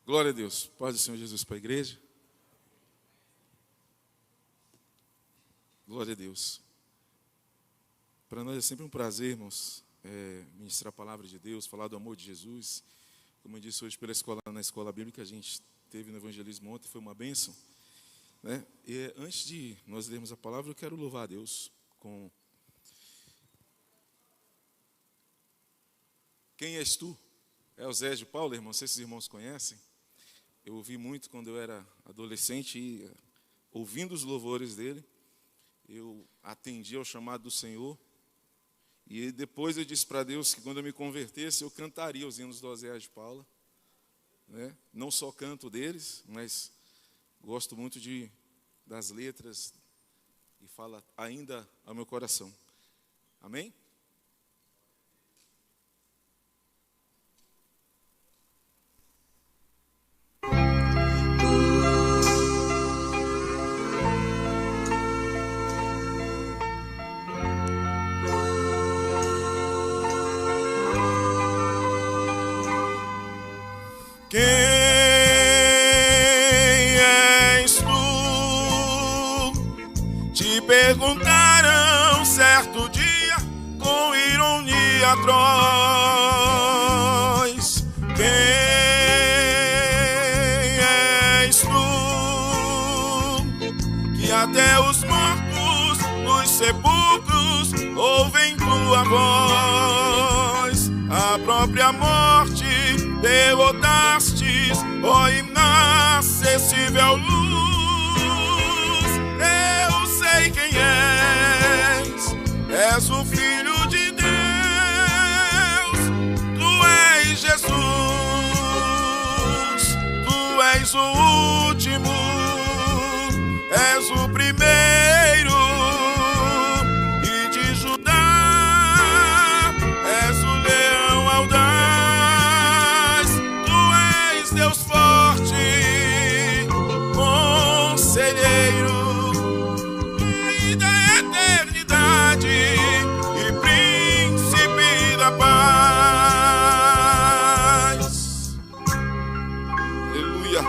Glória a Deus. Paz do Senhor Jesus para a igreja. Glória a Deus. Para nós é sempre um prazer, irmãos, ministrar a palavra de Deus, falar do amor de Jesus. Como eu disse hoje na escola bíblica, a gente teve no evangelismo ontem, foi uma bênção, né? E antes de nós lermos a palavra, eu quero louvar a Deus com... Quem és tu? É o Zé de Paulo, irmão, não sei se os irmãos conhecem. Eu ouvi muito quando eu era adolescente e ouvindo os louvores dele, eu atendi ao chamado do Senhor. E depois eu disse para Deus que quando eu me convertesse, eu cantaria os hinos do Zé de Paula, né? Não só canto deles, mas gosto muito das letras e fala ainda ao meu coração. Amém? Quem és tu? Te perguntaram certo dia com ironia atroz. Quem és tu? Que até os mortos nos sepulcros ouvem tua voz. A própria morte derrotastes, ó inacessível luz. Eu sei quem és o Filho de Deus. Tu és Jesus, tu és o último, és o primeiro, e de Judá és o leão audaz. Deus forte, conselheiro, Pai da eternidade e príncipe da paz. Aleluia.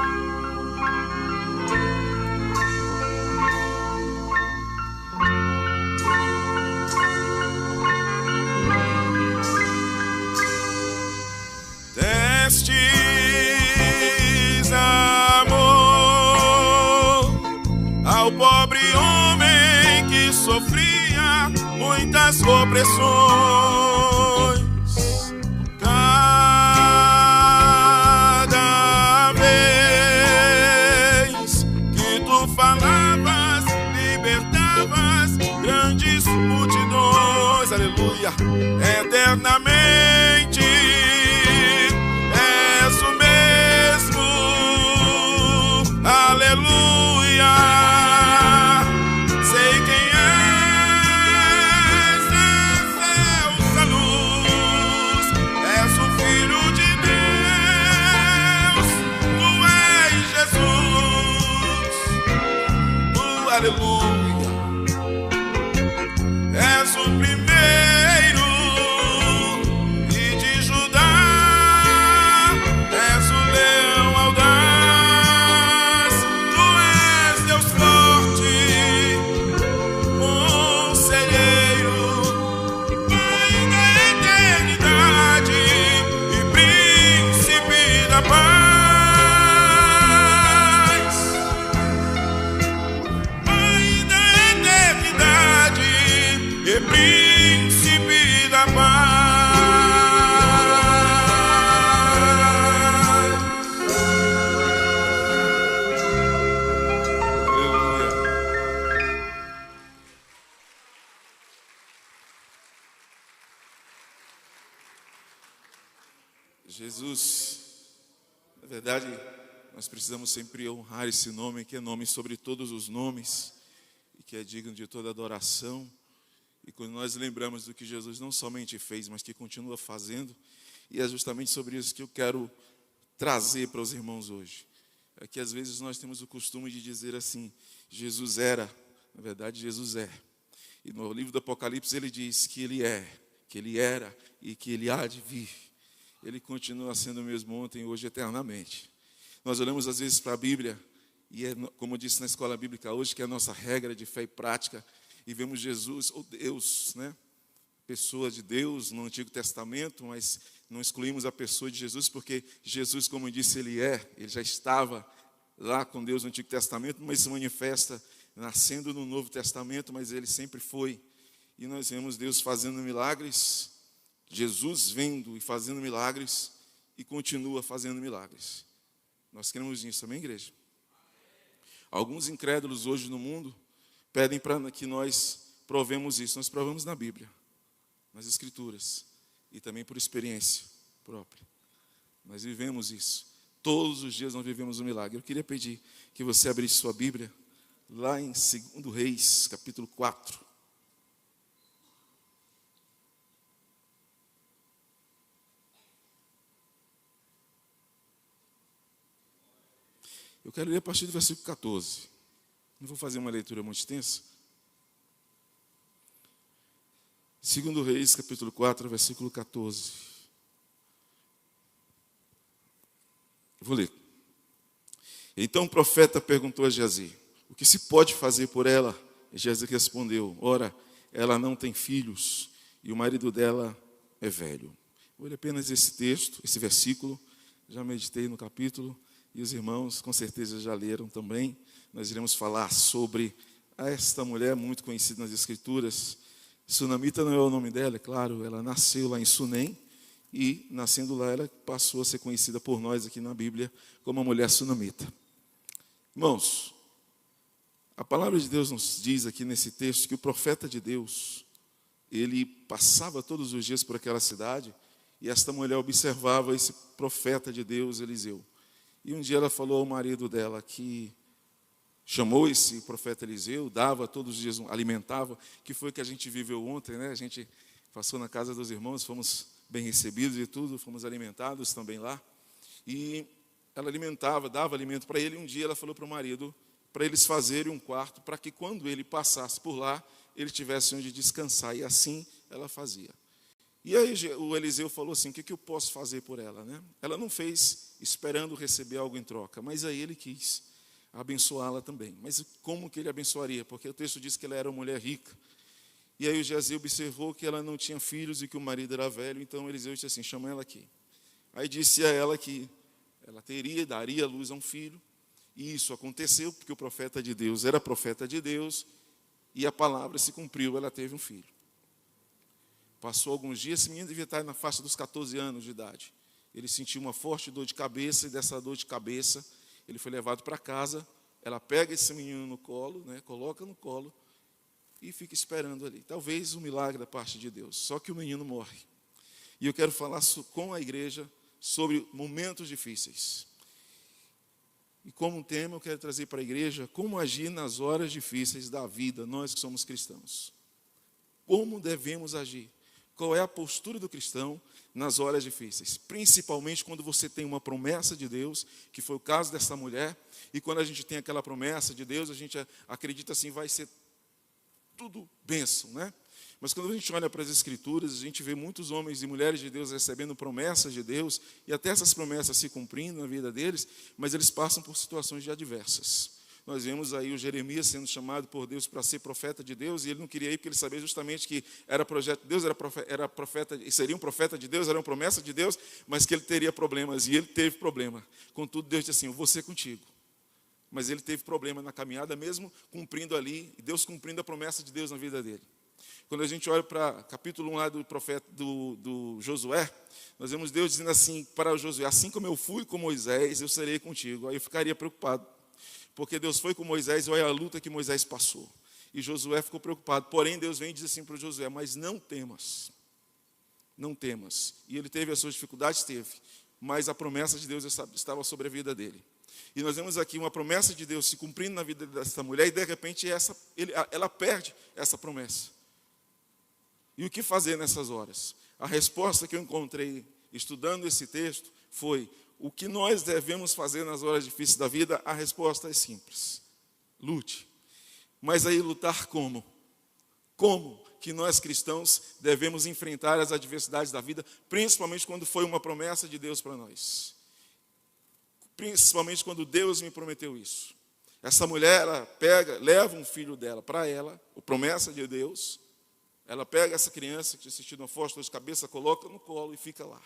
Deste ao pobre homem que sofria muitas opressões. Cada vez que tu falavas, libertavas grandes multidões. Aleluia. Eternamente és o mesmo. Aleluia. Sei quem és, essa luz. És o Filho de Deus. Tu és Jesus. Aleluia. És o primeiro, e de Judá és o leão audaz. Tu és Deus forte, conselheiro, Pai da eternidade e príncipe da paz. Pai da eternidade e príncipe da paz. Aleluia. Jesus, na verdade, nós precisamos sempre honrar esse nome, que é nome sobre todos os nomes, e que é digno de toda adoração. E quando nós lembramos do que Jesus não somente fez, mas que continua fazendo, e é justamente sobre isso que eu quero trazer para os irmãos hoje. É que às vezes nós temos o costume de dizer assim, Jesus era, na verdade Jesus é. E no livro do Apocalipse ele diz que ele é, que ele era e que ele há de vir. Ele continua sendo o mesmo ontem, hoje, eternamente. Nós olhamos às vezes para a Bíblia, e como eu disse na escola bíblica hoje, que é a nossa regra de fé e prática, e vemos Jesus, ou Deus, né? Pessoa de Deus no Antigo Testamento, mas não excluímos a pessoa de Jesus, porque Jesus, como eu disse, ele já estava lá com Deus no Antigo Testamento, mas se manifesta nascendo no Novo Testamento, mas ele sempre foi. E nós vemos Deus fazendo milagres, Jesus vendo e fazendo milagres, e continua fazendo milagres. Nós cremos nisso, amém, igreja? Alguns incrédulos hoje no mundo pedem para que nós provemos isso. Nós provamos na Bíblia, nas Escrituras, e também por experiência própria. Nós vivemos isso. Todos os dias nós vivemos um milagre. Eu queria pedir que você abrisse sua Bíblia, lá em 2 Reis, capítulo 4. Eu quero ler a partir do versículo 14. Não vou fazer uma leitura muito extensa. 2 Reis, capítulo 4, versículo 14. Eu vou ler. Então o profeta perguntou a Geazi: o que se pode fazer por ela? E Geazi respondeu: ora, ela não tem filhos e o marido dela é velho. Vou ler apenas esse texto, esse versículo. Já meditei no capítulo e os irmãos com certeza já leram também. Nós iremos falar sobre esta mulher muito conhecida nas Escrituras. Sunamita não é o nome dela, é claro, ela nasceu lá em Sunem, e nascendo lá ela passou a ser conhecida por nós aqui na Bíblia como a mulher sunamita. Irmãos, a palavra de Deus nos diz aqui nesse texto que o profeta de Deus, ele passava todos os dias por aquela cidade, e esta mulher observava esse profeta de Deus, Eliseu. E um dia ela falou ao marido dela que chamou esse profeta Eliseu, dava todos os dias, alimentava, que foi o que a gente viveu ontem, né? A gente passou na casa dos irmãos, fomos bem recebidos e tudo, fomos alimentados também lá. E ela alimentava, dava alimento para ele, e um dia ela falou para o marido, para eles fazerem um quarto, para que quando ele passasse por lá, ele tivesse onde descansar, e assim ela fazia. E aí o Eliseu falou assim: o que eu posso fazer por ela, né? Ela não fez esperando receber algo em troca, mas aí ele quis abençoá-la também. Mas como que ele abençoaria? Porque o texto diz que ela era uma mulher rica. E aí o Geazi observou que ela não tinha filhos e que o marido era velho, então Eliseu disse assim: chama ela aqui. Aí disse a ela que ela daria luz a um filho, e isso aconteceu porque o profeta de Deus era profeta de Deus, e a palavra se cumpriu, ela teve um filho. Passou alguns dias, esse menino devia estar na faixa dos 14 anos de idade. Ele sentiu uma forte dor de cabeça, e dessa dor de cabeça, ele foi levado para casa. Ela pega esse menino no colo, né, coloca no colo, e fica esperando ali. Talvez um milagre da parte de Deus. Só que o menino morre. E eu quero falar com a igreja sobre momentos difíceis. E como tema, eu quero trazer para a igreja como agir nas horas difíceis da vida, nós que somos cristãos. Como devemos agir? Qual é a postura do cristão nas horas difíceis? Principalmente quando você tem uma promessa de Deus, que foi o caso dessa mulher, e quando a gente tem aquela promessa de Deus, a gente acredita assim, vai ser tudo bênção, né? Mas quando a gente olha para as Escrituras, a gente vê muitos homens e mulheres de Deus recebendo promessas de Deus, e até essas promessas se cumprindo na vida deles, mas eles passam por situações adversas. Nós vemos aí o Jeremias sendo chamado por Deus para ser profeta de Deus, e ele não queria ir porque ele sabia justamente que era projeto de Deus, era profeta, seria um profeta de Deus, era uma promessa de Deus, mas que ele teria problemas, e ele teve problema. Contudo, Deus disse assim: eu vou ser contigo. Mas ele teve problema na caminhada, mesmo cumprindo ali, e Deus cumprindo a promessa de Deus na vida dele. Quando a gente olha para capítulo 1 lá do profeta do Josué, nós vemos Deus dizendo assim para o Josué: assim como eu fui com Moisés, eu serei contigo. Aí eu ficaria preocupado, porque Deus foi com Moisés, olha a luta que Moisés passou. E Josué ficou preocupado. Porém, Deus vem e diz assim para o Josué: mas não temas, não temas. E ele teve as suas dificuldades, mas a promessa de Deus estava sobre a vida dele. E nós vemos aqui uma promessa de Deus se cumprindo na vida dessa mulher, e de repente ela perde essa promessa. E o que fazer nessas horas? A resposta que eu encontrei estudando esse texto foi: o que nós devemos fazer nas horas difíceis da vida? A resposta é simples: lute. Mas aí lutar como? Como que nós cristãos devemos enfrentar as adversidades da vida, principalmente quando foi uma promessa de Deus para nós? principalmente quando Deus me prometeu isso. Essa mulher, ela pega, leva um filho dela para ela, a promessa de Deus. Ela pega essa criança que tinha assistido uma forte dor de cabeça, coloca no colo e fica lá.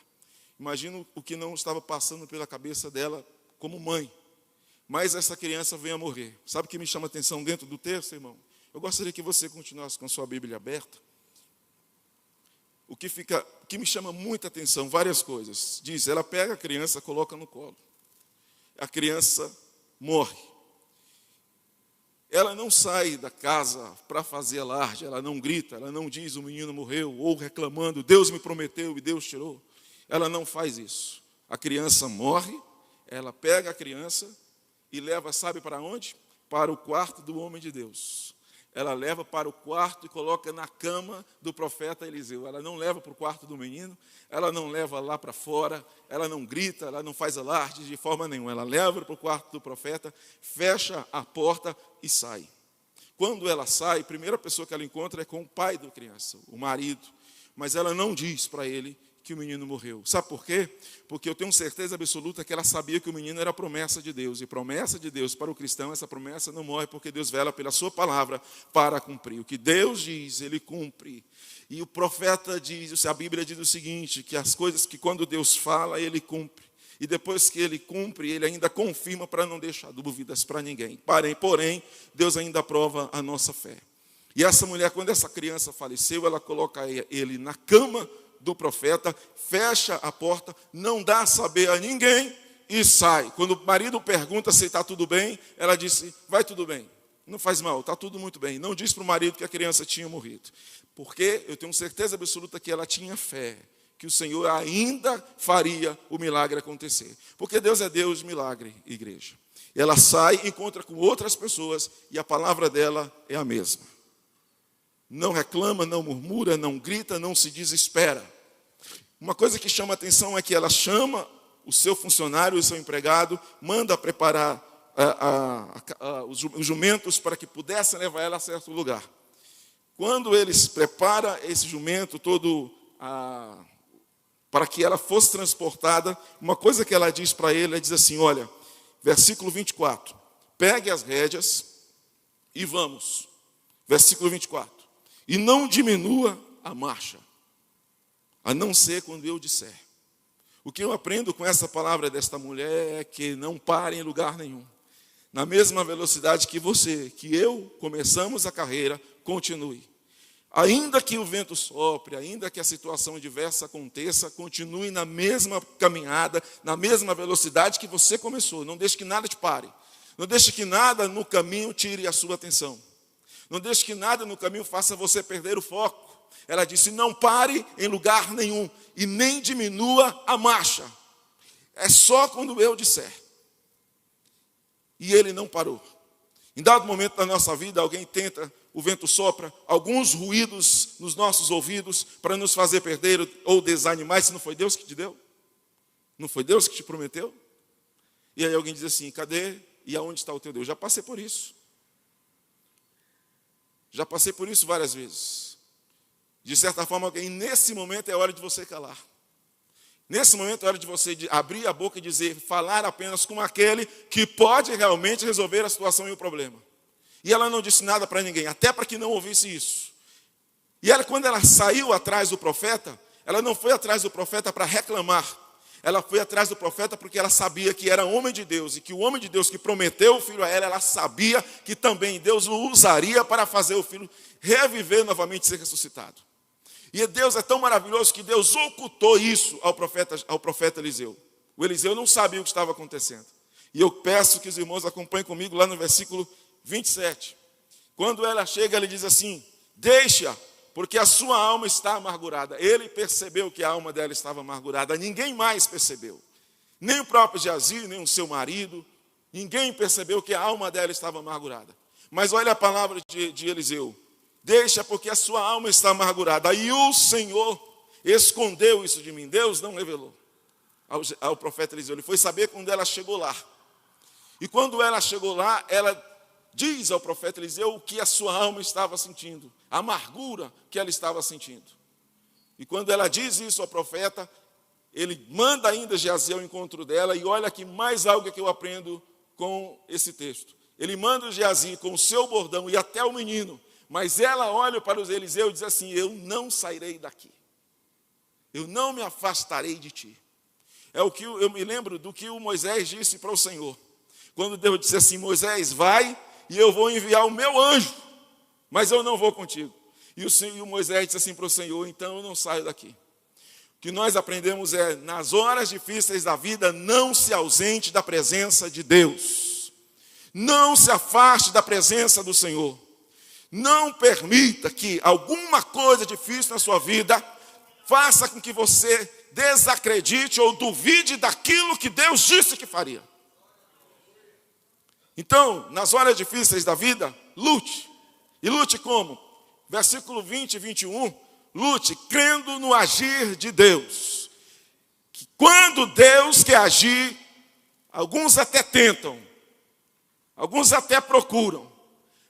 Imagino o que não estava passando pela cabeça dela como mãe. Mas essa criança vem a morrer. Sabe o que me chama a atenção dentro do texto, irmão? Eu gostaria que você continuasse com a sua Bíblia aberta. O que me chama muita atenção, várias coisas. Diz, ela pega a criança, coloca no colo. A criança morre. Ela não sai da casa para fazer alarde, ela não grita, ela não diz o menino morreu, ou reclamando, Deus me prometeu e Deus tirou. Ela não faz isso. A criança morre, ela pega a criança e leva, sabe para onde? Para o quarto do homem de Deus. Ela leva para o quarto e coloca na cama do profeta Eliseu. Ela não leva para o quarto do menino, ela não leva lá para fora, ela não grita, ela não faz alarde de forma nenhuma. Ela leva para o quarto do profeta, fecha a porta e sai. Quando ela sai, a primeira pessoa que ela encontra é com o pai da criança, o marido. Mas ela não diz para ele que o menino morreu. Sabe por quê? Porque eu tenho certeza absoluta que ela sabia que o menino era a promessa de Deus. E promessa de Deus para o cristão, essa promessa não morre, porque Deus vela pela sua palavra para cumprir. O que Deus diz, Ele cumpre. E o profeta diz, a Bíblia diz o seguinte, que as coisas que quando Deus fala, Ele cumpre. E depois que Ele cumpre, Ele ainda confirma para não deixar dúvidas para ninguém. Porém, Deus ainda aprova a nossa fé. E essa mulher, quando essa criança faleceu, ela coloca ele na cama do profeta, fecha a porta, não dá a saber a ninguém e sai. Quando o marido pergunta se está tudo bem, ela disse, vai tudo bem, não faz mal, está tudo muito bem. Não diz para o marido que a criança tinha morrido, porque eu tenho certeza absoluta que ela tinha fé, que o Senhor ainda faria o milagre acontecer. Porque Deus é Deus de milagre, igreja. Ela sai, encontra com outras pessoas e a palavra dela é a mesma. Não reclama, não murmura, não grita, não se desespera. Uma coisa que chama a atenção é que ela chama o seu funcionário, o seu empregado, manda preparar os jumentos para que pudessem levar ela a certo lugar. Quando eles preparam esse jumento todo para que ela fosse transportada, uma coisa que ela diz para ele, ela diz assim, olha, versículo 24, pegue as rédeas e vamos. Versículo 24. E não diminua a marcha, a não ser quando eu disser. O que eu aprendo com essa palavra desta mulher é que não pare em lugar nenhum. Na mesma velocidade que você, que eu, começamos a carreira, continue. Ainda que o vento sopre, ainda que a situação adversa aconteça, continue na mesma caminhada, na mesma velocidade que você começou. Não deixe que nada te pare. Não deixe que nada no caminho tire a sua atenção. Não deixe que nada no caminho faça você perder o foco. Ela disse, não pare em lugar nenhum e nem diminua a marcha. É só quando eu disser. E ele não parou. Em dado momento da nossa vida, alguém tenta, o vento sopra, alguns ruídos nos nossos ouvidos para nos fazer perder ou desanimar. Isso não foi Deus que te deu? Não foi Deus que te prometeu? E aí alguém diz assim, cadê e aonde está o teu Deus? Já passei por isso. Já passei por isso várias vezes. De certa forma, nesse momento é hora de você calar. Nesse momento é hora de você abrir a boca e dizer, falar apenas com aquele que pode realmente resolver a situação e o problema. E ela não disse nada para ninguém, até para que não ouvisse isso. E ela, quando ela saiu atrás do profeta, ela não foi atrás do profeta para reclamar. Ela foi atrás do profeta porque ela sabia que era homem de Deus. E que o homem de Deus que prometeu o filho a ela sabia que também Deus o usaria para fazer o filho reviver novamente e ser ressuscitado. E Deus é tão maravilhoso que Deus ocultou isso ao profeta Eliseu. O Eliseu não sabia o que estava acontecendo. E eu peço que os irmãos acompanhem comigo lá no versículo 27. Quando ela chega, ele diz assim, deixa, porque a sua alma está amargurada. Ele percebeu que a alma dela estava amargurada. Ninguém mais percebeu. Nem o próprio Geazi, nem o seu marido. Ninguém percebeu que a alma dela estava amargurada. Mas olha a palavra de Eliseu. Deixa, porque a sua alma está amargurada. E o Senhor escondeu isso de mim. Deus não revelou ao profeta Eliseu. Ele foi saber quando ela chegou lá. E quando ela chegou lá, ela diz ao profeta Eliseu o que a sua alma estava sentindo. A amargura que ela estava sentindo. E quando ela diz isso ao profeta, ele manda ainda Geazi ao encontro dela, e olha aqui mais algo que eu aprendo com esse texto. Ele manda o Geazi com o seu bordão e até o menino, mas ela olha para os Eliseu e diz assim: eu não sairei daqui, eu não me afastarei de ti. É o que eu me lembro do que o Moisés disse para o Senhor, quando Deus disse assim: Moisés, vai e eu vou enviar o meu anjo, mas eu não vou contigo. E o Moisés disse assim para o Senhor: então eu não saio daqui. O que nós aprendemos é, nas horas difíceis da vida, não se ausente da presença de Deus. Não se afaste da presença do Senhor. Não permita que alguma coisa difícil na sua vida faça com que você desacredite ou duvide daquilo que Deus disse que faria. Então, nas horas difíceis da vida, lute. E lute como? Versículo 20 e 21, lute crendo no agir de Deus. Que quando Deus quer agir, alguns até tentam, alguns até procuram,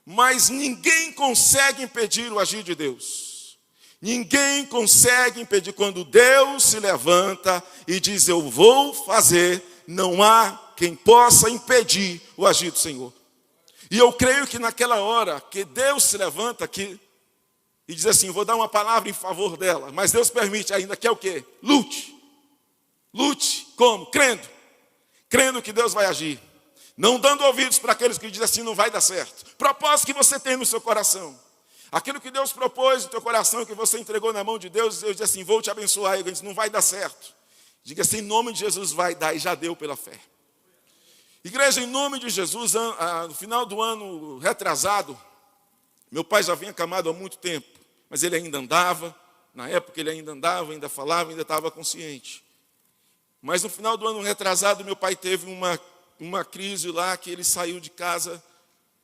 mas ninguém consegue impedir o agir de Deus. Ninguém consegue impedir. Quando Deus se levanta e diz: eu vou fazer, não há quem possa impedir o agir do Senhor. E eu creio que naquela hora que Deus se levanta aqui e diz assim: vou dar uma palavra em favor dela, mas Deus permite ainda, que é o quê? Lute. Lute como? Crendo que Deus vai agir. Não dando ouvidos para aqueles que dizem assim: não vai dar certo. Propósito que você tem no seu coração, aquilo que Deus propôs no teu coração, que você entregou na mão de Deus, Deus diz assim: vou te abençoar. E ele diz: não vai dar certo. Diga assim: em nome de Jesus vai dar, e já deu pela fé. Igreja, em nome de Jesus, no final do ano retrasado, meu pai já vinha acamado há muito tempo, mas ele ainda andava. Na época ele ainda andava, ainda falava, ainda estava consciente. Mas no final do ano retrasado, meu pai teve uma crise lá, que ele saiu de casa,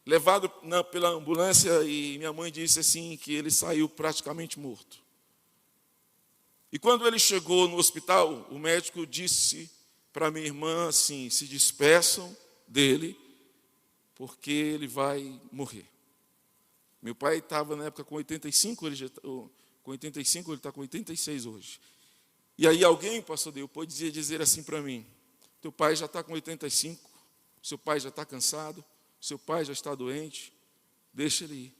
levado pela ambulância, e minha mãe disse assim, que ele saiu praticamente morto. E quando ele chegou no hospital, o médico disse para minha irmã assim: se despeçam dele, porque ele vai morrer. Meu pai estava na época com 85, ele está com 86 hoje. E aí alguém, pastor Deus, pode dizer assim para mim: teu pai já está com 85, seu pai já está cansado, seu pai já está doente, deixa ele ir.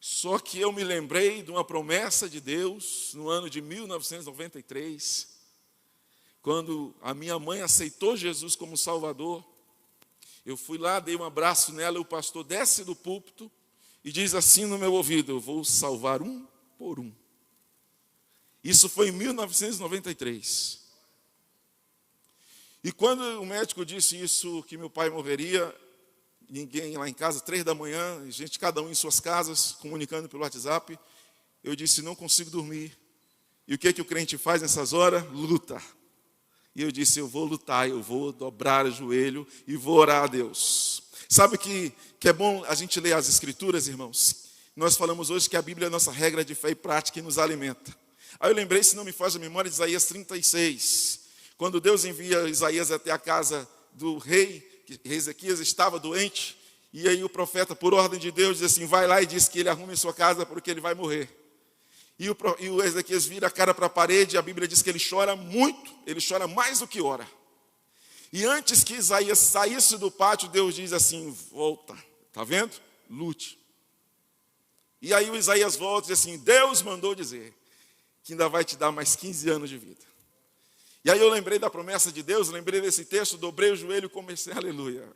Só que eu me lembrei de uma promessa de Deus no ano de 1993, quando a minha mãe aceitou Jesus como Salvador. Eu fui lá, dei um abraço nela, e o pastor desce do púlpito e diz assim no meu ouvido: eu vou salvar um por um. Isso foi em 1993. E quando o médico disse isso, que meu pai morreria, ninguém lá em casa, 3 da manhã, gente, cada um em suas casas, comunicando pelo WhatsApp, eu disse: não consigo dormir. E o que o crente faz nessas horas? Luta. E eu disse: eu vou lutar, eu vou dobrar o joelho e vou orar a Deus. Sabe que é bom a gente ler as Escrituras, irmãos? Nós falamos hoje que a Bíblia é a nossa regra de fé e prática e nos alimenta. Aí eu lembrei, se não me foge a memória, de Isaías 36. Quando Deus envia Isaías até a casa do rei, que Ezequias estava doente, e aí o profeta, por ordem de Deus, diz assim: vai lá e diz que ele arrume sua casa, porque ele vai morrer. E o Ezequias vira a cara para a parede, e a Bíblia diz que ele chora muito, ele chora mais do que ora. E antes que Isaías saísse do pátio, Deus diz assim: volta, está vendo? Lute. E aí o Isaías volta e diz assim: Deus mandou dizer que ainda vai te dar mais 15 anos de vida. E aí eu lembrei da promessa de Deus, lembrei desse texto, dobrei o joelho e comecei, aleluia.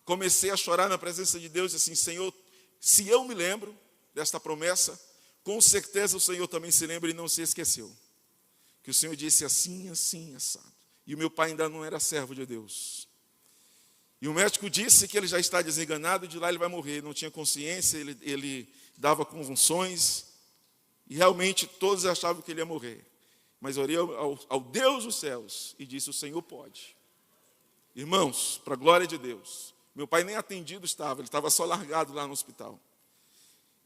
Comecei a chorar na presença de Deus, e assim: Senhor, se eu me lembro desta promessa, com certeza o Senhor também se lembra e não se esqueceu. Que o Senhor disse assim, assim, assado. E o meu pai ainda não era servo de Deus. E o médico disse que ele já está desenganado e de lá ele vai morrer. Ele não tinha consciência, ele dava convulsões. E realmente todos achavam que ele ia morrer. Mas orei ao Deus dos céus e disse: o Senhor pode. Irmãos, para a glória de Deus, meu pai nem atendido estava, ele estava só largado lá no hospital.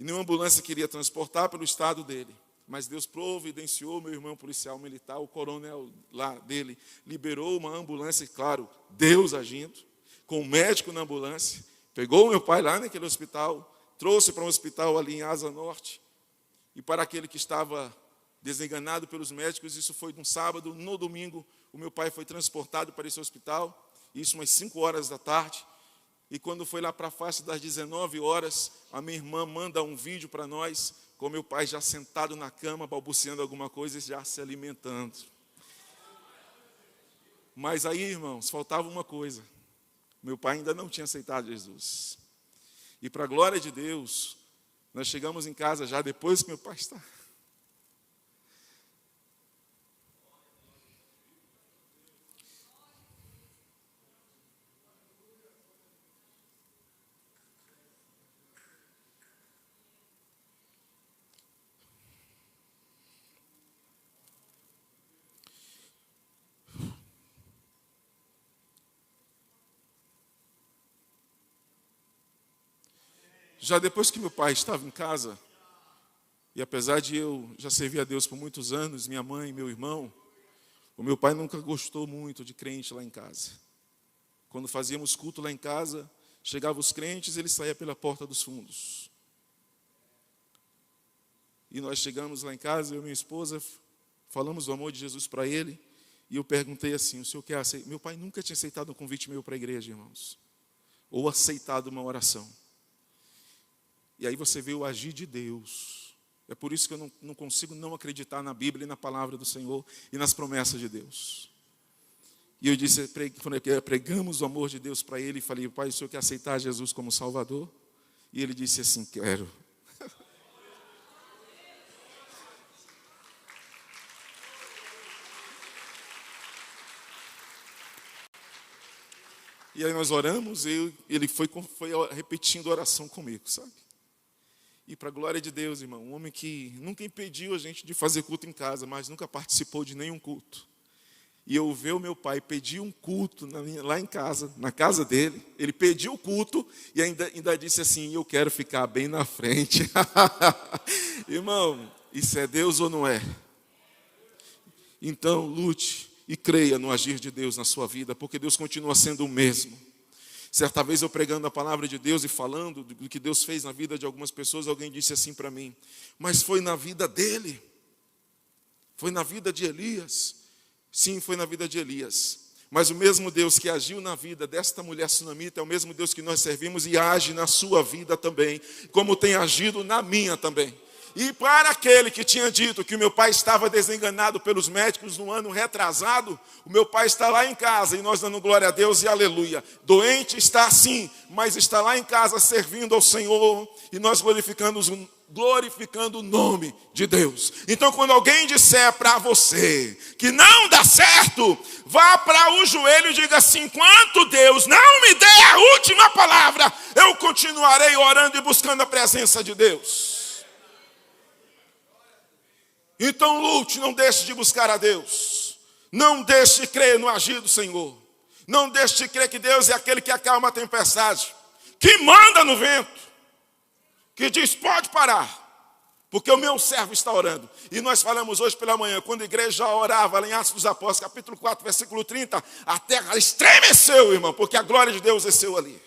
E nenhuma ambulância queria transportar pelo estado dele. Mas Deus providenciou, meu irmão policial militar, o coronel lá dele, liberou uma ambulância, claro, Deus agindo, com um médico na ambulância, pegou meu pai lá naquele hospital, trouxe para um hospital ali em Asa Norte, e para aquele que estava desenganado pelos médicos. Isso foi num sábado. No domingo, o meu pai foi transportado para esse hospital, isso umas 5 horas da tarde. E quando foi lá para a faixa das 19 horas, a minha irmã manda um vídeo para nós, com meu pai já sentado na cama, balbuciando alguma coisa e já se alimentando. Mas aí, irmãos, faltava uma coisa. Meu pai ainda não tinha aceitado Jesus. E para a glória de Deus, nós chegamos em casa já depois que meu pai está. Já depois que meu pai estava em casa, e apesar de eu já servir a Deus por muitos anos, minha mãe e meu irmão, o meu pai nunca gostou muito de crente lá em casa. Quando fazíamos culto lá em casa, chegavam os crentes, ele saía pela porta dos fundos. E nós chegamos lá em casa, eu e minha esposa, falamos do amor de Jesus para ele, e eu perguntei assim, o senhor quer aceitar? Meu pai nunca tinha aceitado um convite meu para a igreja, irmãos, ou aceitado uma oração. E aí você vê o agir de Deus. É por isso que eu não consigo não acreditar na Bíblia e na palavra do Senhor e nas promessas de Deus. E eu disse, pregamos o amor de Deus para ele e falei, pai, o senhor quer aceitar Jesus como Salvador? E ele disse assim, quero. E aí nós oramos e ele foi repetindo a oração comigo, sabe? E para a glória de Deus, irmão, um homem que nunca impediu a gente de fazer culto em casa, mas nunca participou de nenhum culto. E eu vi o meu pai pedir um culto lá em casa, na casa dele. Ele pediu o culto e ainda disse assim, eu quero ficar bem na frente. Irmão, isso é Deus ou não é? Então, lute e creia no agir de Deus na sua vida, porque Deus continua sendo o mesmo. Certa vez eu pregando a palavra de Deus e falando do que Deus fez na vida de algumas pessoas, alguém disse assim para mim, mas foi na vida dele, foi na vida de Elias. Sim, foi na vida de Elias, mas o mesmo Deus que agiu na vida desta mulher sunamita é o mesmo Deus que nós servimos e age na sua vida também, como tem agido na minha também. E para aquele que tinha dito que o meu pai estava desenganado pelos médicos no ano retrasado, o meu pai está lá em casa e nós dando glória a Deus e aleluia. Doente está sim, mas está lá em casa servindo ao Senhor e nós glorificando o nome de Deus. Então quando alguém disser para você que não dá certo, vá para o joelho e diga assim, enquanto Deus não me der a última palavra, eu continuarei orando e buscando a presença de Deus. Então lute, não deixe de buscar a Deus. Não deixe de crer no agir do Senhor. Não deixe de crer que Deus é aquele que acalma a tempestade, que manda no vento, que diz, pode parar, porque o meu servo está orando. E nós falamos hoje pela manhã, quando a igreja orava, lá em Atos dos Apóstolos, capítulo 4, versículo 30, a terra estremeceu, irmão, porque a glória de Deus desceu ali.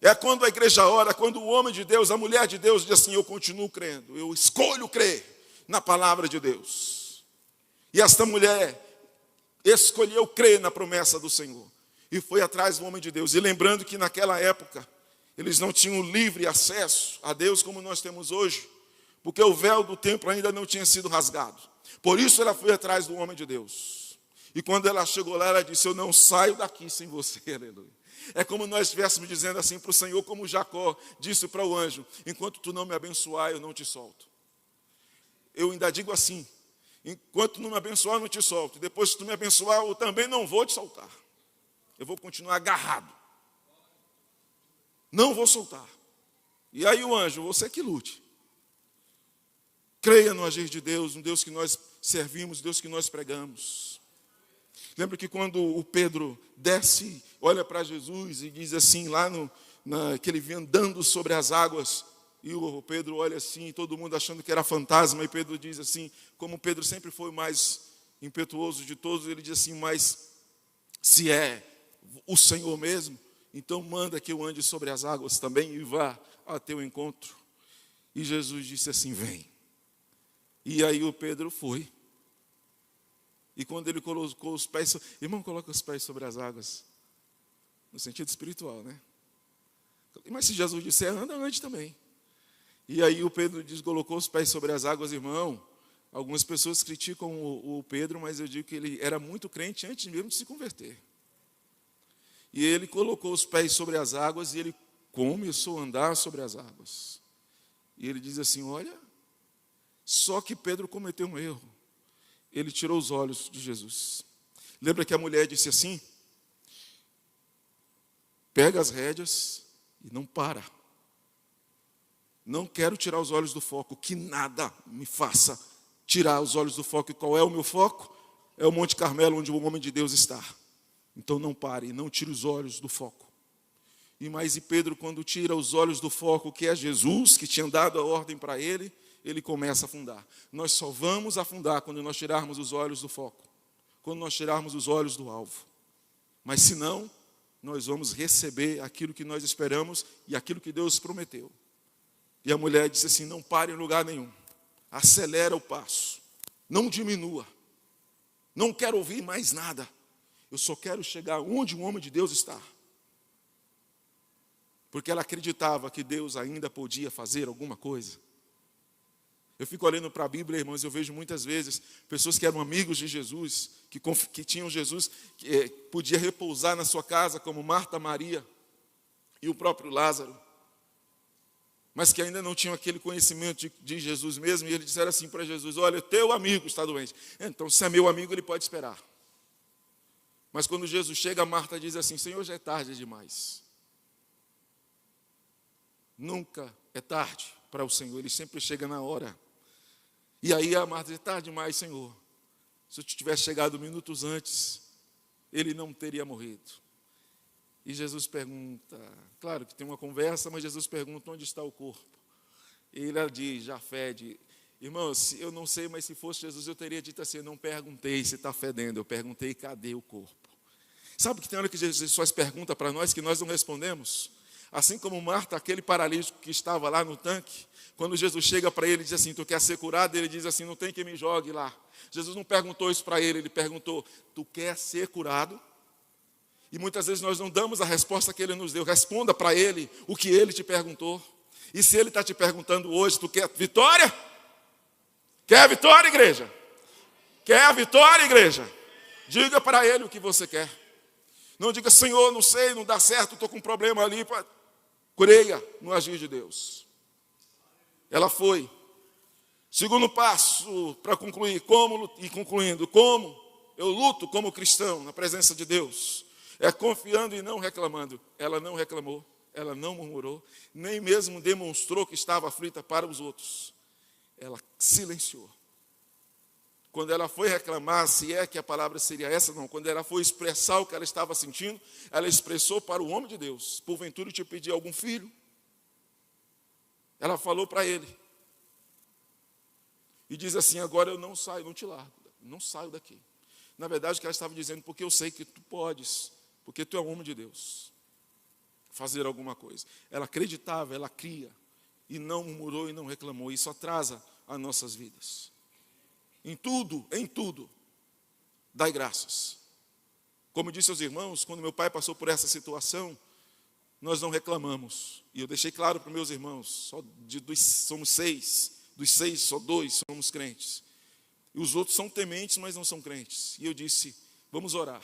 É quando a igreja ora, quando o homem de Deus, a mulher de Deus diz assim, eu continuo crendo, eu escolho crer na palavra de Deus. E esta mulher escolheu crer na promessa do Senhor e foi atrás do homem de Deus. E lembrando que naquela época, eles não tinham livre acesso a Deus como nós temos hoje, porque o véu do templo ainda não tinha sido rasgado. Por isso ela foi atrás do homem de Deus. E quando ela chegou lá, ela disse, eu não saio daqui sem você, aleluia. É como nós estivéssemos dizendo assim para o Senhor, como Jacó disse para o anjo, enquanto tu não me abençoar, eu não te solto. Eu ainda digo assim, enquanto tu não me abençoar, eu não te solto. Depois que tu me abençoar, eu também não vou te soltar. Eu vou continuar agarrado. Não vou soltar. E aí o anjo, você que lute. Creia no agir de Deus, no Deus que nós servimos, Deus que nós pregamos. Lembra que quando o Pedro desce, olha para Jesus e diz assim, que ele vinha andando sobre as águas, e o Pedro olha assim, todo mundo achando que era fantasma, e Pedro diz assim, como Pedro sempre foi o mais impetuoso de todos, ele diz assim, mas se é o Senhor mesmo, então manda que eu ande sobre as águas também e vá a teu encontro. E Jesus disse assim, vem. E aí o Pedro foi. E quando ele colocou os pés, irmão, coloca os pés sobre as águas, no sentido espiritual, né? Mas se Jesus disser, anda, ande também. E aí o Pedro colocou os pés sobre as águas, irmão. Algumas pessoas criticam o Pedro, mas eu digo que ele era muito crente antes mesmo de se converter. E ele colocou os pés sobre as águas e ele começou a andar sobre as águas. E ele diz assim, olha, só que Pedro cometeu um erro. Ele tirou os olhos de Jesus. Lembra que a mulher disse assim, pega as rédeas e não para. Não quero tirar os olhos do foco, que nada me faça tirar os olhos do foco. E qual é o meu foco? É o Monte Carmelo, onde o homem de Deus está. Então não pare, não tire os olhos do foco. E Pedro, quando tira os olhos do foco, que é Jesus, que tinha dado a ordem para ele começa a afundar. Nós só vamos afundar quando nós tirarmos os olhos do foco, quando nós tirarmos os olhos do alvo. Mas se não, nós vamos receber aquilo que nós esperamos e aquilo que Deus prometeu. E a mulher disse assim, não pare em lugar nenhum, acelera o passo, não diminua, não quero ouvir mais nada, eu só quero chegar onde o homem de Deus está. Porque ela acreditava que Deus ainda podia fazer alguma coisa. Eu fico olhando para a Bíblia, irmãos, eu vejo muitas vezes pessoas que eram amigos de Jesus, que tinham Jesus, que podia repousar na sua casa, como Marta, Maria e o próprio Lázaro, mas que ainda não tinham aquele conhecimento de Jesus mesmo, e eles disseram assim para Jesus, olha, teu amigo está doente. Então, se é meu amigo, ele pode esperar. Mas quando Jesus chega, Marta diz assim, Senhor, já é tarde demais. Nunca é tarde para o Senhor, Ele sempre chega na hora. E aí a Marta diz, tarde demais, Senhor. Se eu tivesse chegado minutos antes, ele não teria morrido. E Jesus pergunta, claro que tem uma conversa, mas Jesus pergunta, onde está o corpo? E ele diz, já fede. Irmãos, eu não sei, mas se fosse Jesus, eu teria dito assim, eu não perguntei se está fedendo, eu perguntei, cadê o corpo? Sabe que tem hora que Jesus faz pergunta para nós, que nós não respondemos? Assim como Marta, aquele paralítico que estava lá no tanque, quando Jesus chega para ele e diz assim, tu quer ser curado? Ele diz assim, não tem que me jogue lá. Jesus não perguntou isso para ele perguntou, tu quer ser curado? E muitas vezes nós não damos a resposta que ele nos deu. Responda para ele o que ele te perguntou. E se ele está te perguntando hoje, tu quer vitória? Quer vitória, igreja? Quer a vitória, igreja? Diga para ele o que você quer. Não diga, Senhor, não sei, não dá certo, estou com um problema ali. Creia no agir de Deus. Ela foi. Segundo passo, para concluir, como eu luto como cristão na presença de Deus, é confiando e não reclamando. Ela não reclamou, ela não murmurou, nem mesmo demonstrou que estava aflita para os outros. Ela silenciou. Quando ela foi reclamar, se é que a palavra seria essa, não. Quando ela foi expressar o que ela estava sentindo, ela expressou para o homem de Deus. Porventura eu te pedi algum filho? Ela falou para ele. E diz assim, agora eu não saio, não te largo, não saio daqui. Na verdade, o que ela estava dizendo, porque eu sei que tu podes, porque tu é um homem de Deus, fazer alguma coisa. Ela acreditava, ela cria, e não murmurou e não reclamou. Isso atrasa as nossas vidas. Em tudo, dai graças. Como disse aos irmãos, quando meu pai passou por essa situação, nós não reclamamos. E eu deixei claro para os meus irmãos, somos 6, dos 6, só 2 somos crentes. E os outros são tementes, mas não são crentes. E eu disse, vamos orar.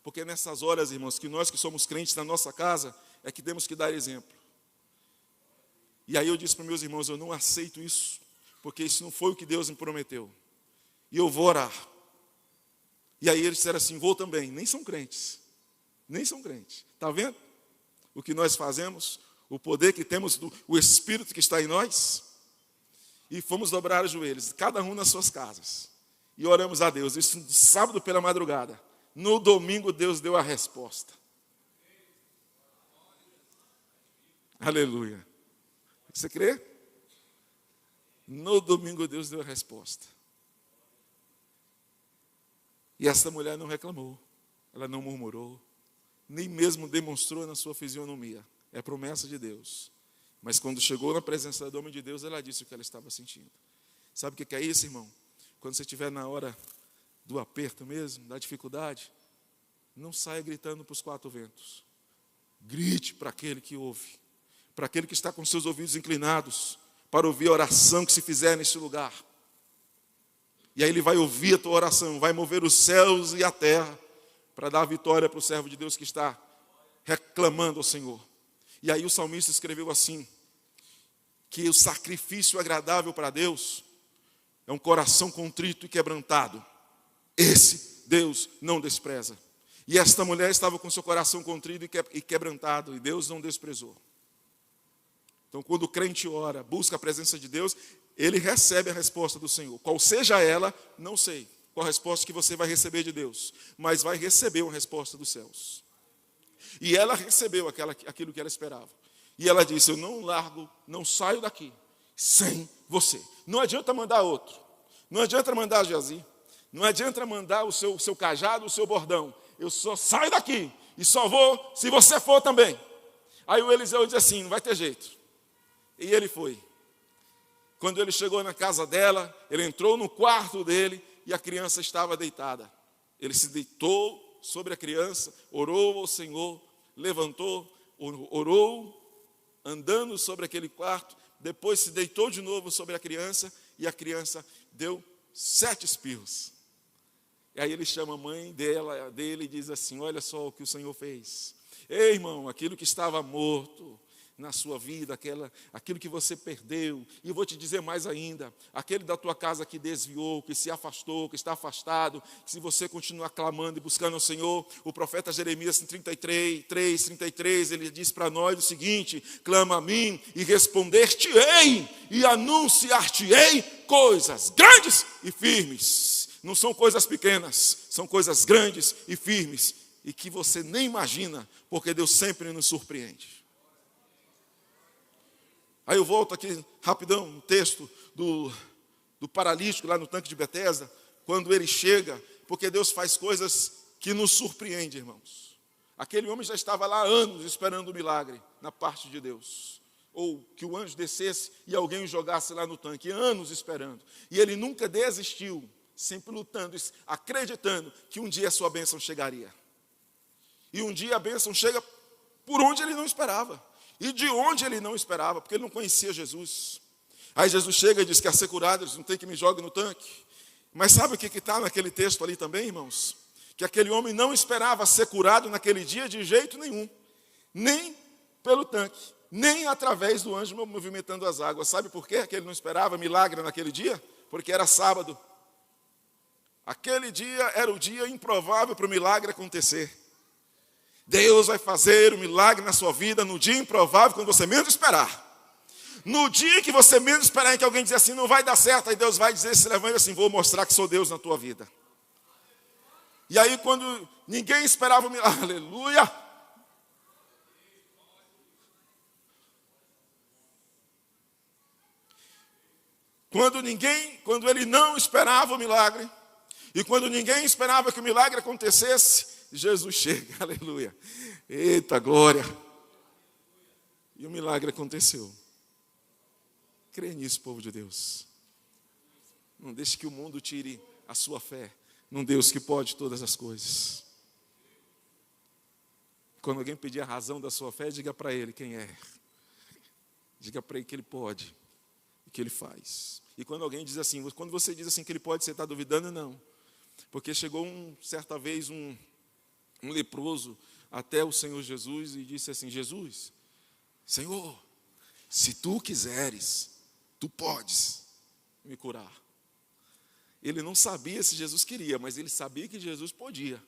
Porque nessas horas, irmãos, que nós que somos crentes na nossa casa, é que temos que dar exemplo. E aí eu disse para os meus irmãos, eu não aceito isso, porque isso não foi o que Deus me prometeu. E eu vou orar. E aí eles disseram assim, vou também. Nem são crentes. Está vendo o que nós fazemos? O poder que temos, o Espírito que está em nós? E fomos dobrar os joelhos, cada um nas suas casas. E oramos a Deus. Isso no sábado pela madrugada. No domingo Deus deu a resposta. Aleluia. Você crê? No domingo Deus deu a resposta. E essa mulher não reclamou, ela não murmurou, nem mesmo demonstrou na sua fisionomia. É promessa de Deus. Mas quando chegou na presença do homem de Deus, ela disse o que ela estava sentindo. Sabe o que é isso, irmão? Quando você estiver na hora do aperto mesmo, da dificuldade, não saia gritando para os quatro ventos. Grite para aquele que ouve, para aquele que está com seus ouvidos inclinados, para ouvir a oração que se fizer neste lugar. E aí ele vai ouvir a tua oração, vai mover os céus e a terra, para dar a vitória para o servo de Deus que está reclamando ao Senhor. E aí o salmista escreveu assim, que o sacrifício agradável para Deus é um coração contrito e quebrantado. Esse Deus não despreza. E esta mulher estava com seu coração contrito e quebrantado, e Deus não desprezou. Então, quando o crente ora, busca a presença de Deus, ele recebe a resposta do Senhor. Qual seja ela, não sei qual a resposta que você vai receber de Deus, mas vai receber uma resposta dos céus. E ela recebeu aquilo que ela esperava. E ela disse, eu não largo, não saio daqui sem você. Não adianta mandar outro. Não adianta mandar Geazi. Não adianta mandar o seu cajado, o seu bordão. Eu só saio daqui e só vou se você for também. Aí o Eliseu disse assim, não vai ter jeito. E ele foi. Quando ele chegou na casa dela, ele entrou no quarto dele e a criança estava deitada. Ele se deitou sobre a criança, orou ao Senhor, levantou, orou, andando sobre aquele quarto, depois se deitou de novo sobre a criança e a criança deu 7 espirros. E aí ele chama a mãe dele e diz assim, olha só o que o Senhor fez. Ei, irmão, aquilo que estava morto na sua vida, aquilo que você perdeu, e eu vou te dizer mais ainda, aquele da tua casa que desviou, que se afastou, que está afastado, que se você continuar clamando e buscando ao Senhor, o profeta Jeremias em 33, ele diz para nós o seguinte, clama a mim e responder-te-ei e anunciar-te-ei coisas grandes e firmes. Não são coisas pequenas, são coisas grandes e firmes, e que você nem imagina, porque Deus sempre nos surpreende. Aí eu volto aqui rapidão no texto do paralítico lá no tanque de Betesda, quando ele chega, porque Deus faz coisas que nos surpreendem, irmãos. Aquele homem já estava lá há anos esperando o milagre na parte de Deus. Ou que o anjo descesse e alguém o jogasse lá no tanque, anos esperando. E ele nunca desistiu, sempre lutando, acreditando que um dia a sua bênção chegaria. E um dia a bênção chega por onde ele não esperava. E de onde ele não esperava, porque ele não conhecia Jesus. Aí Jesus chega e diz, quer ser curado, eles não tem que me jogue no tanque. Mas sabe o que está naquele texto ali também, irmãos? Que aquele homem não esperava ser curado naquele dia de jeito nenhum. Nem pelo tanque, nem através do anjo movimentando as águas. Sabe por quê que ele não esperava milagre naquele dia? Porque era sábado. Aquele dia era o dia improvável para o milagre acontecer. Deus vai fazer o milagre na sua vida no dia improvável, quando você menos esperar. No dia que você menos esperar, em que alguém diz assim, não vai dar certo, aí Deus vai dizer, se levanta assim, vou mostrar que sou Deus na tua vida. E aí quando ninguém esperava o milagre, aleluia. Quando ele não esperava o milagre, e quando ninguém esperava que o milagre acontecesse, Jesus chega, aleluia, eita glória, e o milagre aconteceu. Crê nisso, povo de Deus. Não deixe que o mundo tire a sua fé num Deus que pode todas as coisas. Quando alguém pedir a razão da sua fé, diga para ele quem é. Diga para ele que ele pode e que ele faz. E quando alguém diz assim, quando você diz assim que ele pode, você está duvidando? Não. Porque chegou certa vez um leproso até o Senhor Jesus e disse assim, Jesus, Senhor, se tu quiseres, tu podes me curar. Ele não sabia se Jesus queria, mas ele sabia que Jesus podia.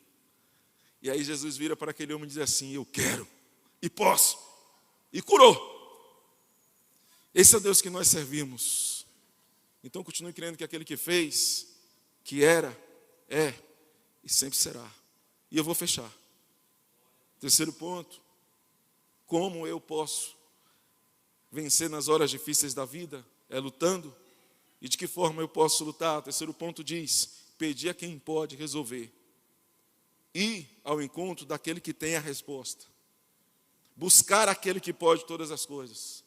E aí Jesus vira para aquele homem e diz assim, eu quero, e posso, e curou. Esse é o Deus que nós servimos. Então continue crendo que aquele que fez, que era, é e sempre será. E eu vou fechar. Terceiro ponto, como eu posso vencer nas horas difíceis da vida? É lutando. E de que forma eu posso lutar? O terceiro ponto diz, pedir a quem pode resolver. Ir ao encontro daquele que tem a resposta. Buscar aquele que pode todas as coisas.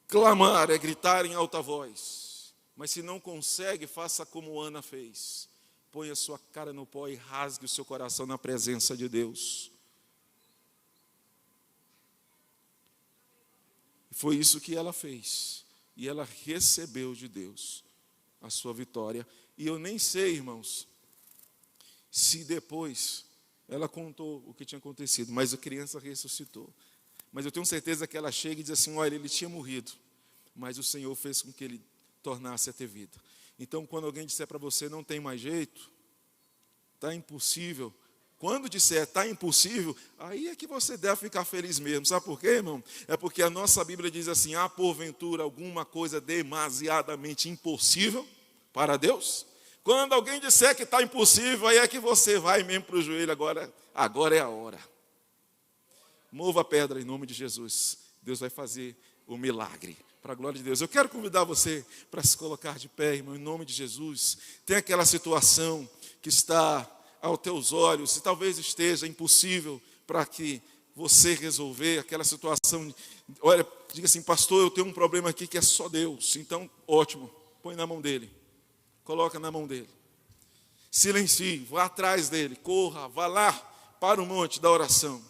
Clamar é gritar em alta voz. Mas se não consegue, faça como Ana fez. Põe a sua cara no pó e rasgue o seu coração na presença de Deus. Foi isso que ela fez. E ela recebeu de Deus a sua vitória. E eu nem sei, irmãos, se depois ela contou o que tinha acontecido, mas a criança ressuscitou. Mas eu tenho certeza que ela chega e diz assim: olha, ele tinha morrido, mas o Senhor fez com que ele tornasse a ter vida. Então, quando alguém disser para você, não tem mais jeito, está impossível, quando disser está impossível, aí é que você deve ficar feliz mesmo. Sabe por quê, irmão? É porque a nossa Bíblia diz assim: há porventura alguma coisa demasiadamente impossível para Deus? Quando alguém disser que está impossível, aí é que você vai mesmo para o joelho, agora é a hora. Mova a pedra em nome de Jesus. Deus vai fazer o milagre, para a glória de Deus. Eu quero convidar você para se colocar de pé, irmão, em nome de Jesus. Tem aquela situação que está aos teus olhos, e talvez esteja impossível para que você resolver aquela situação. Olha, diga assim: pastor, eu tenho um problema aqui que é só Deus. Então, ótimo, põe na mão dele. Coloca na mão dele. Silencie, vá atrás dele, corra, vá lá para o monte da oração.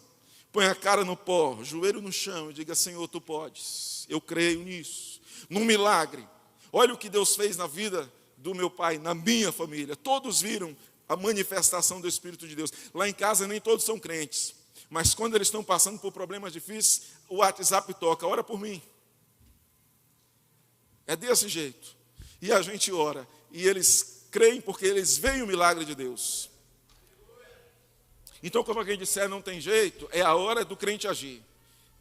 Põe a cara no pó, joelho no chão e diga: Senhor, tu podes. Eu creio nisso, num milagre. Olha o que Deus fez na vida do meu pai, na minha família. Todos viram a manifestação do Espírito de Deus. Lá em casa nem todos são crentes, mas quando eles estão passando por problemas difíceis, o WhatsApp toca: ora por mim. É desse jeito. E a gente ora. E eles creem porque eles veem o milagre de Deus. Então, como alguém disser não tem jeito, é a hora do crente agir.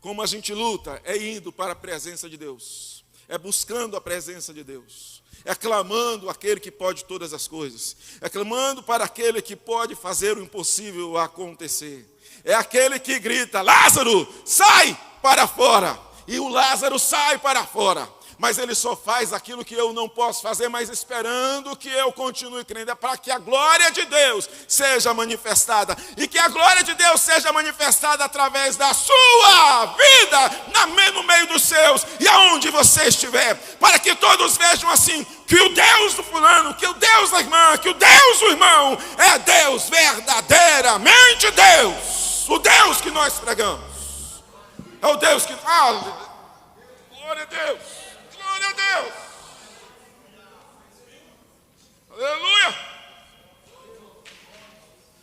Como a gente luta, é indo para a presença de Deus, é buscando a presença de Deus, é clamando aquele que pode todas as coisas, é clamando para aquele que pode fazer o impossível acontecer. É aquele que grita: Lázaro, sai para fora. E o Lázaro sai para fora. Mas ele só faz aquilo que eu não posso fazer, mas esperando que eu continue crendo. É para que a glória de Deus seja manifestada. E que a glória de Deus seja manifestada através da sua vida, no meio dos seus, e aonde você estiver. Para que todos vejam assim, que o Deus do fulano, que o Deus da irmã, que o Deus do irmão, é Deus, verdadeiramente Deus. O Deus que nós pregamos. É o Deus que... glória a Deus. Glória a Deus. Aleluia.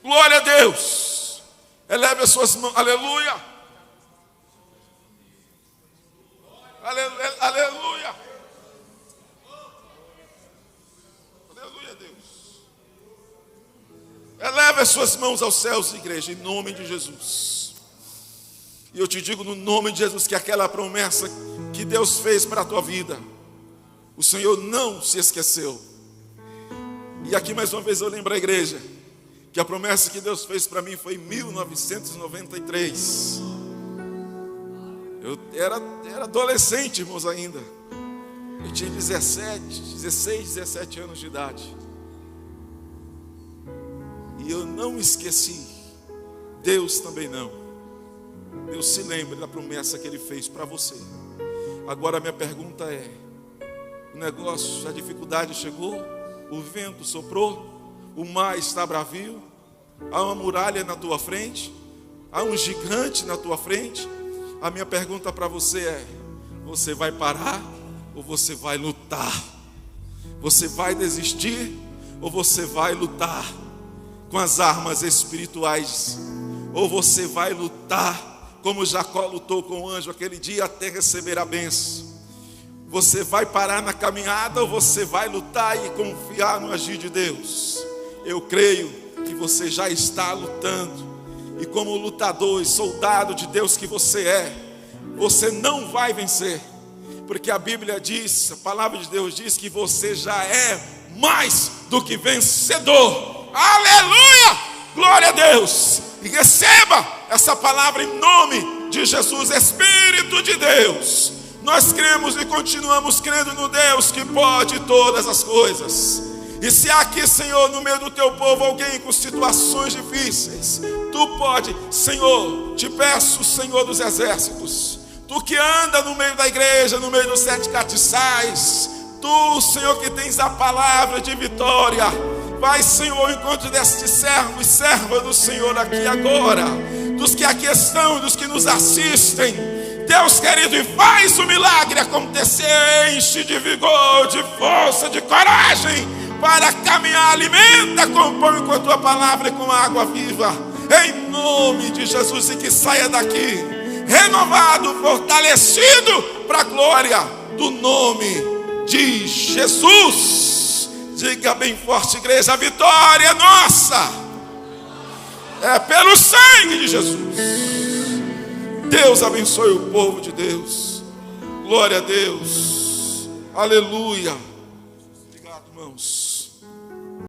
Glória a Deus. Eleve as suas mãos. Aleluia. Aleluia. Aleluia, Deus. Eleve as suas mãos aos céus, igreja, em nome de Jesus. E eu te digo no nome de Jesus que aquela promessa que Deus fez para a tua vida, o Senhor não se esqueceu. E aqui mais uma vez eu lembro a igreja que a promessa que Deus fez para mim foi em 1993. Eu era adolescente, irmãos, ainda. Eu tinha 16, 17 anos de idade. E eu não esqueci. Deus também não. Deus se lembra da promessa que Ele fez para você. Agora a minha pergunta é: o negócio, a dificuldade chegou, o vento soprou, o mar está bravio, há uma muralha na tua frente, há um gigante na tua frente. A minha pergunta para você é: você vai parar ou você vai lutar? Você vai desistir ou você vai lutar com as armas espirituais? Ou você vai lutar como Jacó lutou com o anjo aquele dia até receber a bênção? Você vai parar na caminhada ou você vai lutar e confiar no agir de Deus? Eu creio que você já está lutando. E como lutador e soldado de Deus que você é, você não vai vencer. Porque a Bíblia diz, a palavra de Deus diz que você já é mais do que vencedor. Aleluia! Glória a Deus! E receba essa palavra em nome de Jesus. Espírito de Deus, nós cremos e continuamos crendo no Deus que pode todas as coisas. E se há aqui, Senhor, no meio do teu povo alguém com situações difíceis, tu pode, Senhor, te peço, Senhor dos exércitos, tu que anda no meio da igreja, no meio dos 7 castiçais, Tu, Senhor, que tens a palavra de vitória, vai, Senhor, ao encontro deste servo e serva do Senhor aqui agora, dos que aqui estão, dos que nos assistem. Deus querido, e faz o milagre acontecer, enche de vigor, de força, de coragem, para caminhar, alimenta com pão e com a tua palavra e com a água viva, em nome de Jesus, e que saia daqui renovado, fortalecido, para a glória do nome de Jesus. Diga bem forte, igreja, a vitória é nossa, é pelo sangue de Jesus. Deus abençoe o povo de Deus. Glória a Deus. Aleluia. Obrigado, irmãos.